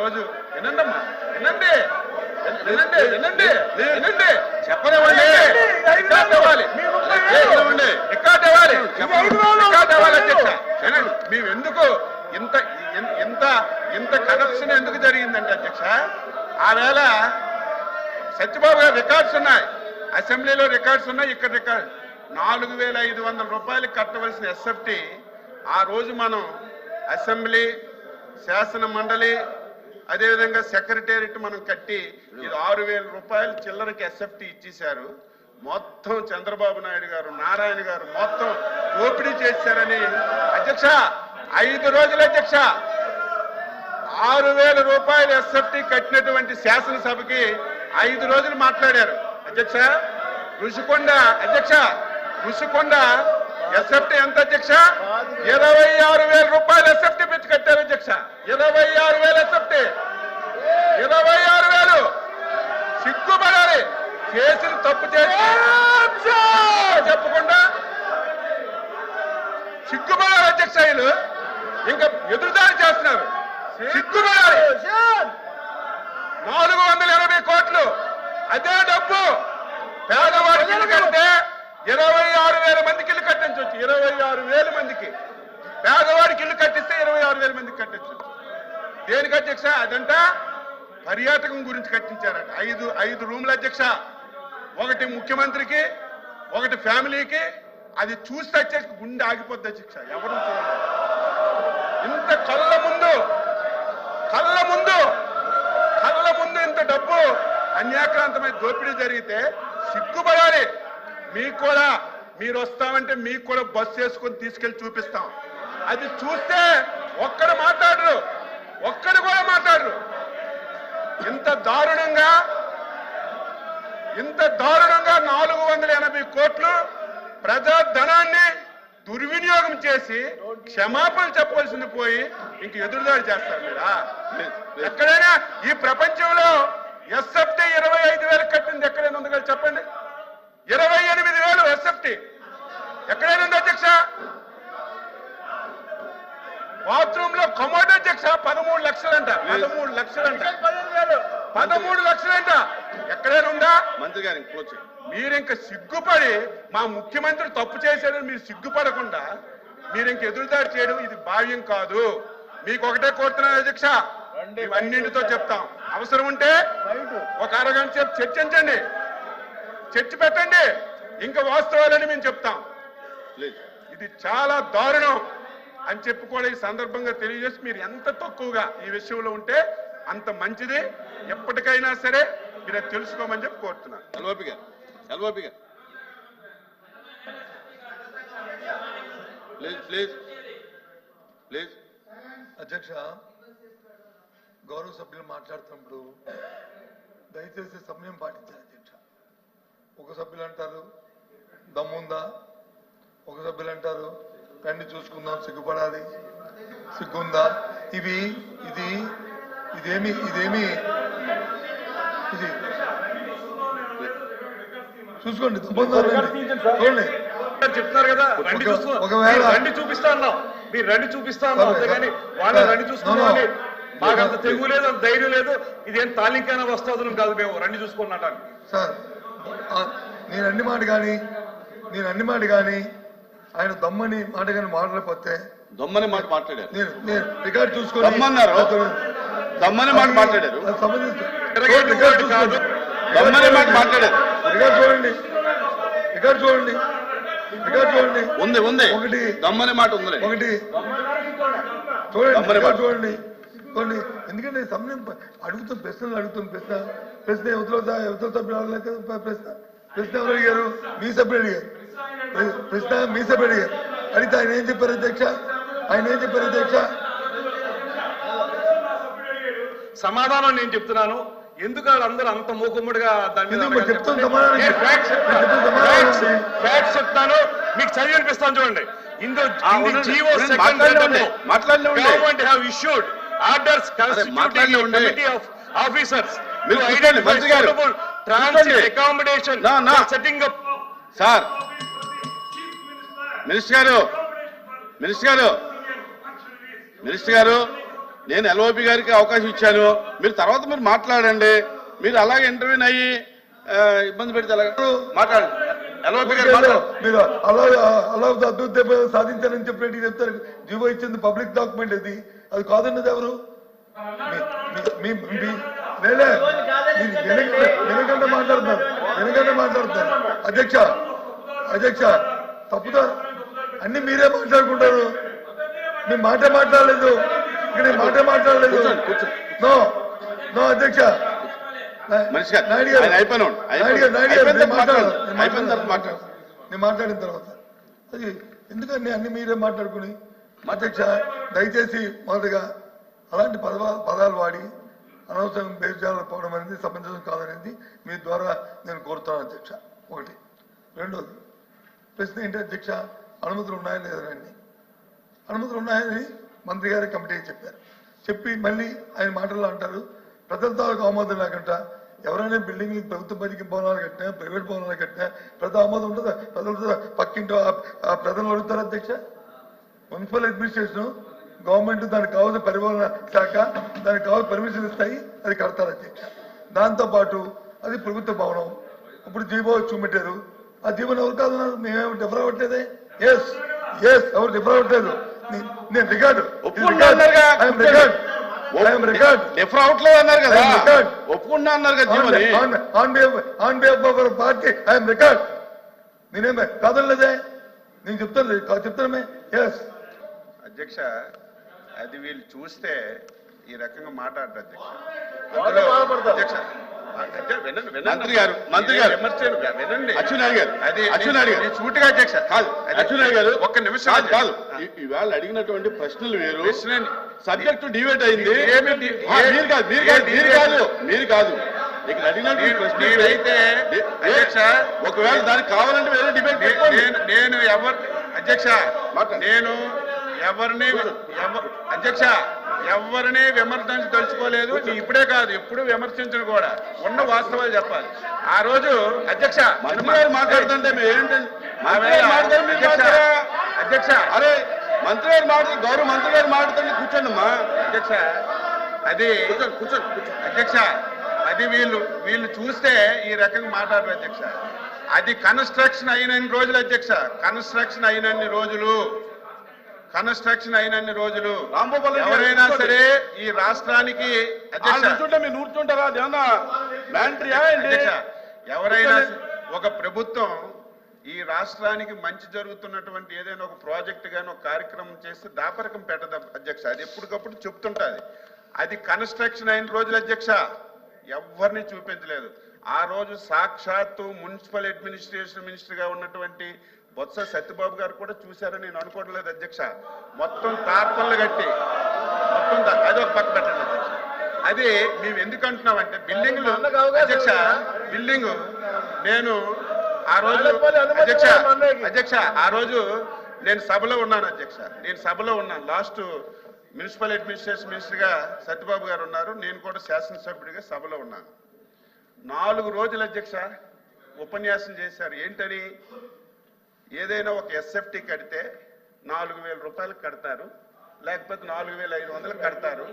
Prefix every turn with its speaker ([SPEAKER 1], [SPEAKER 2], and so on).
[SPEAKER 1] రోజు వినండమ్మా, వినండి వినండి వినండి వినండి, చెప్పనివ్వండి, రికార్డ్ ఇవ్వాలి, రికార్డ్ ఇవ్వాలి, రికార్డ్ ఇవ్వాలి అధ్యక్ష. వినండి, మేము ఎందుకు ఇంత ఇంత ఇంత కరప్షన్ ఎందుకు జరిగిందంటే అధ్యక్ష, ఆవేళ సత్యబాబు గారు రికార్డ్స్ ఉన్నాయి, అసెంబ్లీలో రికార్డ్స్ ఉన్నాయి, ఇక్కడ రికార్డ్ 4,500 రూపాయలు కట్టవలసిన ఎస్ఎఫ్టీ ఆ రోజు మనం అసెంబ్లీ, శాసన మండలి, అదేవిధంగా సెక్రటేరియట్ మనం కట్టి ఇది 6,000 రూపాయలు చిల్లరకి ఎస్ఎఫ్టీ ఇచ్చేశారు. మొత్తం చంద్రబాబు నాయుడు గారు, నారాయణ గారు మొత్తం దోపిడీ చేశారని అధ్యక్ష 5 రోజులు అధ్యక్ష 6,000 రూపాయలు ఎస్ఎఫ్టీ కట్టినటువంటి శాసనసభకి 5 రోజులు మాట్లాడారు అధ్యక్ష. ఋషికొండ అధ్యక్ష, ఋషికొండ ఎస్ఎఫ్టీ ఎంత అధ్యక్ష? 26,000 రూపాయలు ఎస్ఎఫ్టీ పెట్టి కట్టారు అధ్యక్ష. 26,000 ఎస్ఎఫ్టీ, 26,000. సిగ్గుపడాలి, చేసిన తప్పు చేసి చెప్పకుండా సిగ్గుపడాలి అధ్యక్ష. వీళ్ళు ఇంకా ఎదురుదాడి చేస్తున్నారు, సిగ్గుపడాలి. 480 కోట్లు అదే డబ్బు పేదవాడికి ఇల్లు కంటే 26,000 మందికి ఇల్లు కట్టించవచ్చు. 26,000 మందికి పేదవాడికి ఇల్లు కట్టిస్తే 26,000 మందికి కట్టించవచ్చు. దేనికి అధ్యక్ష? అదంట పర్యాటకం గురించి కట్టించారట. 5 రూముల అధ్యక్ష, ఒకటి ముఖ్యమంత్రికి, ఒకటి ఫ్యామిలీకి. అది చూస్తే అధ్యక్ష గుండె ఆగిపోద్ది అధ్యక్ష. ఎవరు ఇంత కళ్ళ ముందు ఇంత డబ్బు అన్యాక్రాంతమైన దోపిడీ జరిగితే సిగ్గుపడాలి. మీకు కూడా మీరు వస్తామంటే మీకు కూడా బస్సు వేసుకొని తీసుకెళ్లి చూపిస్తాం. అది చూస్తే ఒక్కడు కూడా మాట్లాడరు. ఇంత దారుణంగా 480 కోట్లు ప్రజా ధనాన్ని దుర్వినియోగం చేసి క్షమాపణ చెప్పవలసింది పోయి ఇంక ఎదురుదాడి చేస్తారు మీరా? ఎక్కడైనా ఈ ప్రపంచంలో ఎస్ఎఫ్టీ 25,000 కట్టింది ఎక్కడైనా ఉంది కదా చెప్పండి? 28,000 ఎస్ఎఫ్టీ ఎక్కడైనా ఉంది అధ్యక్ష? బాత్రూమ్ లో కమోడ్ అధ్యక్ష 13 లక్షలంట. 13 లక్షలంట. ఎక్కడైనా ఉందా? మంత్రి గారు మీరు ఇంకా సిగ్గుపడి మా ముఖ్యమంత్రి తప్పు చేశాడని మీరు సిగ్గుపడకుండా మీరు ఇంక ఎదురుదాడి చేయడం ఇది భావ్యం కాదు. మీకు ఒకటే కోరుతున్నాను అధ్యక్ష, అన్నింటితో చెప్తాం. అవసరం ఉంటే ఒక అరగంట సేపు చర్చించండి, చర్చ పెట్టండి, ఇంకా వాస్తవాలని మేము చెప్తాం. ఇది చాలా దారుణం అని చెప్పి కూడా ఈ సందర్భంగా తెలియజేసి మీరు ఎంత తక్కువగా ఈ విషయంలో ఉంటే అంత మంచిది. ఎప్పటికైనా సరే మీరు అది తెలుసుకోమని చెప్పి కోరుతున్నాను. ఎల్ఓపి గారు ప్లీజ్.
[SPEAKER 2] అధ్యక్ష, గౌరవ సభ్యులు మాట్లాడుతున్నప్పుడు దయచేసి సమయం పాటించాలి అధ్యక్ష. ఒక సభ్యులు అంటారు దమ్ముందా, ఒక సభ్యులు అంటారు రండి చూసుకుందాం, సిగ్గుపడాలి, సిగ్గుందా. ఇదేమి చూసుకోండి, చూడండి
[SPEAKER 3] చెప్తున్నారు కదా, ఒకవేళ రండి చూపిస్తా అన్నాం, మీరు రండి చూపిస్తా అన్నాం, అంతేగాని వాళ్ళని రండి చూసుకున్నామని మాకు అంత తెగువ లేదు, అంత ధైర్యం లేదు. ఇదేం తాలింకైనా వస్తుంది కాదు, మేము రండి చూసుకున్నట్టు.
[SPEAKER 2] సార్ నేను అన్ని మాట కానీ ఆయన దమ్మని మాట కానీ మాట్లాడకపోతే
[SPEAKER 1] దమ్మని మాట మాట్లాడారు.
[SPEAKER 2] నేను రికార్డు చూసుకొని
[SPEAKER 1] దమ్మని మాట మాట్లాడారు.
[SPEAKER 2] రికార్డు చూడండి.
[SPEAKER 1] ఉంది
[SPEAKER 2] ఒకటి
[SPEAKER 1] దమ్మని మాట ఉంది,
[SPEAKER 2] ఒకటి చూడండి. ఎందుకంటే సమయం అడుగుతాం, ప్రశ్న యువతల సభ్యులు ప్రశ్న ఎవరు అడిగారు? మీ సభ్యులు అడిగారు. అడిగితే ఆయన ఏం చెప్పారు అధ్యక్ష?
[SPEAKER 3] సమాధానం నేను చెప్తున్నాను. ఎందుకు వాళ్ళందరూ అంత మూకుమ్మడిగా దాని మీద చెప్తాను, మీకు చదివి అనిపిస్తాను చూడండి. GO government have issued orders constituting committee of officers transit accommodation setting up.
[SPEAKER 1] Sir minister గారు నేను ఎల్ఓపి గారికి అవకాశం ఇచ్చాను, మీరు తర్వాత మీరు మాట్లాడండి. మీరు అలాగే ఇంటర్వ్యూని అయ్యి ఇబ్బంది పెడితే అలాగే మాట్లాడండి. ఎల్ఓపి గారు మాట్లాడండి.
[SPEAKER 2] మీరు అలా అద్భుత సాధించారని చెప్పినట్టు చెప్తారు. జీవో ఇచ్చింది పబ్లిక్ డాక్యుమెంట్, అది కాదన్నది ఎవరు? వెనకంటే మాట్లాడుతున్నారు అధ్యక్ష తప్పుదా అన్ని మీరే మాట్లాడుకుంటారు. మీ మాట మాట్లాడలేదు, ఇక్కడ మాట మాట్లాడలేదు. నో అధ్యక్ష, నేను మాట్లాడిన తర్వాత అది ఎందుకని అన్ని మీరే మాట్లాడుకుని. అధ్యక్ష దయచేసి మొదటిగా అలాంటి పదాలు వాడి అనవసరం బేజాలు పోవడం అనేది సమంజసం కాదనేది మీ ద్వారా నేను కోరుతాను అధ్యక్ష. ఒకటి. రెండోది ప్రశ్న ఏంటి అధ్యక్ష, అనుమతులు ఉన్నాయా లేదని. అనుమతులు ఉన్నాయని మంత్రి గారి కమిటీకి చెప్పారు. చెప్పి మళ్ళీ ఆయన మాటల్లో అంటారు ప్రజల తాలూకు ఆమోదం లేకుండా ఎవరైనా బిల్డింగ్ ప్రభుత్వ పనికి భవనాలు కట్టినా ప్రైవేట్ భవనాలు కట్టినా ప్రజల ఆమోదం ఉంటుందా? ప్రజలతో పక్కింటో ఆ ప్రజలు అడుగుతారు అధ్యక్ష. మున్సిపల్ అడ్మినిస్ట్రేషన్ గవర్నమెంట్ దానికి కావాల్సిన పరిపాలన శాఖ దానికి కావాల్సిన పర్మిషన్ ఇస్తాయి, అది కడతారు అధ్యక్ష. దాంతోపాటు అది ప్రభుత్వ భవనం. ఇప్పుడు జీవో చూపెట్టారు, ఆ జీవోని ఎవరు కాదన్నారు? మేమేమి డిఫర్ అవ్వట్లేదే. ఎస్ ఎవరు డిఫర్ అవ్వట్లేదు. నేను రికార్డు
[SPEAKER 1] డిఫర్ అవట్లేదు అన్నారు కదా, ఒప్పుకున్నా అన్నారు కదా.
[SPEAKER 2] On behalf of party I'm record. నేనేమే కాదనలేదే, నేను చెప్తాను. ఎస్
[SPEAKER 1] అధ్యక్ష, అది వీళ్ళు చూస్తే ఈ రకంగా మాట్లాడతారు అధ్యక్ష. మంత్రి గారు వినండి. అచ్చెన్నాయుడు గారు సూటిగా అధ్యక్ష కాదు. అచ్చెన్నాయుడు గారు ఒక్క నిమిషం కాదు. ఇవాళ అడిగినటువంటి ప్రశ్నలు వేరు, సబ్జెక్టు డిబేట్ అయింది. మీరు కాదు ఇక్కడ అడిగినటువంటి ప్రశ్న అయితే అధ్యక్ష, ఒకవేళ దానికి కావాలంటే వేరే డిబేట్. నేను అధ్యక్ష నేను ఎవరిని విమర్శించదలుచుకోలేదు. ఇప్పుడే కాదు, ఎప్పుడు విమర్శించను కూడా. ఉన్న వాస్తవాలు చెప్పాలి. ఆ రోజు అధ్యక్ష మాట్లాడుతుంటే అధ్యక్ష అరే మంత్రి గారు మాట్లాడు, గౌరవ మంత్రి గారు మాట్లాడుతుంటే కూర్చోండి అమ్మా. అధ్యక్ష అది కూర్చోండి అధ్యక్ష, అది వీళ్ళు చూస్తే ఈ రకంగా మాట్లాడరు అధ్యక్ష. అది కన్స్ట్రక్షన్ అయినన్ని రోజులు అధ్యక్ష, కన్స్ట్రక్షన్ అయినన్ని రోజులు ఎవరైనా సరే ఈ రాష్ట్రానికి ఎవరైనా ఒక ప్రభుత్వం ఈ రాష్ట్రానికి మంచి జరుగుతున్నటువంటి ఏదైనా ఒక ప్రాజెక్ట్ గాని ఒక కార్యక్రమం చేస్తే దాపరకం పెట్టదు అధ్యక్ష. అది ఎప్పటికప్పుడు చెప్తుంటది. అది కన్స్ట్రక్షన్ అయిన రోజులు అధ్యక్ష ఎవరిని చూపించలేదు. ఆ రోజు సాక్షాత్తు మున్సిపల్ అడ్మినిస్ట్రేషన్ మినిస్టర్ గా ఉన్నటువంటి బొత్స సత్యబాబు గారు కూడా చూశారని నేను అనుకోవడం లేదు అధ్యక్ష. మొత్తం తార్పన్లు కట్టి మొత్తం అది ఒక పక్క పెట్టండి అధ్యక్ష. అది మేము ఎందుకు అంటున్నామంటే బిల్డింగ్లు అధ్యక్ష, బిల్డింగ్ నేను ఆ రోజు అధ్యక్ష ఆ రోజు నేను సభలో ఉన్నాను అధ్యక్ష. లాస్ట్ మున్సిపల్ అడ్మినిస్ట్రేషన్ మినిస్టర్ గా సత్యబాబు గారు ఉన్నారు, నేను కూడా శాసనసభ్యుడిగా సభలో ఉన్నాను. 4 రోజులు అధ్యక్ష ఉపన్యాసం చేశారు. ఏంటని, ఏదైనా ఒక ఎస్ఎఫ్టీ కడితే 4,000 రూపాయలు కడతారు, లేకపోతే 4,500 కడతారు.